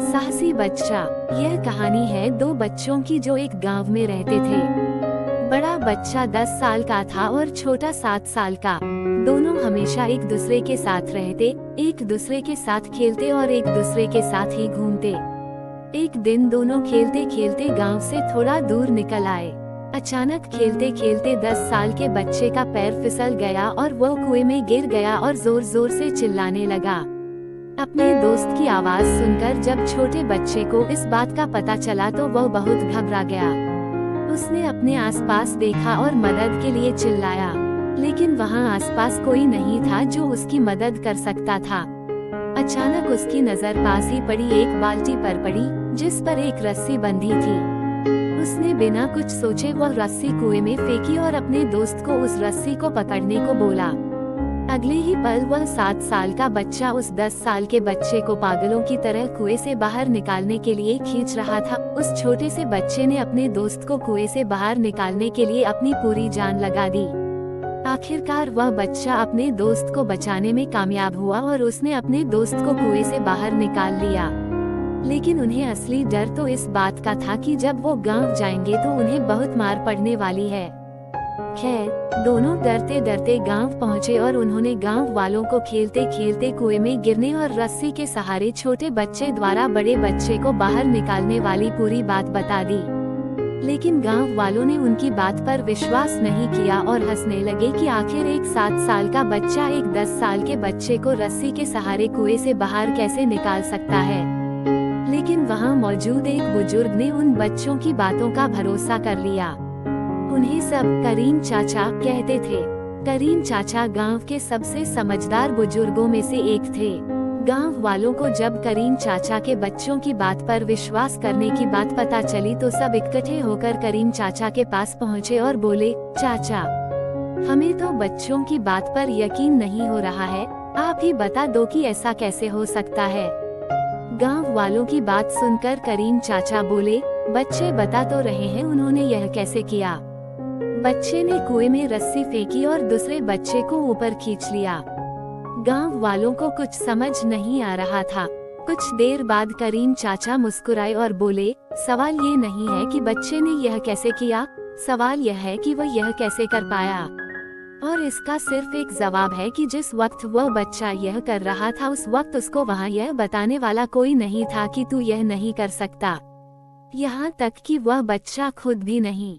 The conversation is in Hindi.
साहसी बच्चा। यह कहानी है दो बच्चों की जो एक गांव में रहते थे। बड़ा बच्चा 10 साल का था और छोटा 7 साल का। दोनों हमेशा एक दूसरे के साथ रहते, एक दूसरे के साथ खेलते और एक दूसरे के साथ ही घूमते। एक दिन दोनों खेलते खेलते गांव से थोड़ा दूर निकल आए। अचानक खेलते खेलते 10 साल के बच्चे का पैर फिसल गया और वो कुएं में गिर गया और जोर जोर से चिल्लाने लगा। अपने दोस्त की आवाज सुनकर जब छोटे बच्चे को इस बात का पता चला तो वह बहुत घबरा गया। उसने अपने आसपास देखा और मदद के लिए चिल्लाया, लेकिन वहां आसपास कोई नहीं था जो उसकी मदद कर सकता था। अचानक उसकी नजर पास ही पड़ी एक बाल्टी पर पड़ी, जिस पर एक रस्सी बंधी थी। उसने बिना कुछ सोचे वह रस्सी कुएं में फेंकी और अपने दोस्त को उस रस्सी को पकड़ने को बोला। अगले ही पल वह 7 साल का बच्चा उस 10 साल के बच्चे को पागलों की तरह कुएं से बाहर निकालने के लिए खींच रहा था। उस छोटे से बच्चे ने अपने दोस्त को कुएं से बाहर निकालने के लिए अपनी पूरी जान लगा दी। आखिरकार वह बच्चा अपने दोस्त को बचाने में कामयाब हुआ और उसने अपने दोस्त को कुएं से बाहर निकाल लिया। लेकिन उन्हें असली डर तो इस बात का था कि जब वो गांव जाएंगे तो उन्हें बहुत मार पड़ने वाली है। खैर, दोनों डरते डरते गांव पहुंचे और उन्होंने गांव वालों को खेलते खेलते कुएं में गिरने और रस्सी के सहारे छोटे बच्चे द्वारा बड़े बच्चे को बाहर निकालने वाली पूरी बात बता दी। लेकिन गांव वालों ने उनकी बात पर विश्वास नहीं किया और हंसने लगे कि आखिर एक 7 साल का बच्चा एक 10 साल के बच्चे को रस्सी के सहारे कुएं से बाहर कैसे निकाल सकता है। लेकिन वहां मौजूद एक बुजुर्ग ने उन बच्चों की बातों का भरोसा कर लिया। उन्हें सब करीम चाचा कहते थे। करीम चाचा गांव के सबसे समझदार बुजुर्गों में से एक थे। गांव वालों को जब करीम चाचा के बच्चों की बात पर विश्वास करने की बात पता चली तो सब इकट्ठे होकर करीम चाचा के पास पहुंचे और बोले, चाचा, हमें तो बच्चों की बात पर यकीन नहीं हो रहा है, आप ही बता दो कि ऐसा कैसे हो सकता है। गांव वालों की बात सुनकर करीम चाचा बोले, बच्चे बता तो रहे हैं उन्होंने यह कैसे किया। बच्चे ने कुएं में रस्सी फेंकी और दूसरे बच्चे को ऊपर खींच लिया। गांव वालों को कुछ समझ नहीं आ रहा था। कुछ देर बाद करीम चाचा मुस्कुराए और बोले, सवाल ये नहीं है कि बच्चे ने यह कैसे किया, सवाल यह है कि वह यह कैसे कर पाया। और इसका सिर्फ एक जवाब है कि जिस वक्त वह बच्चा यह कर रहा था उस वक्त उसको वहाँ यह बताने वाला कोई नहीं था कि तू यह नहीं कर सकता। यहाँ तक कि वह बच्चा खुद भी नहीं।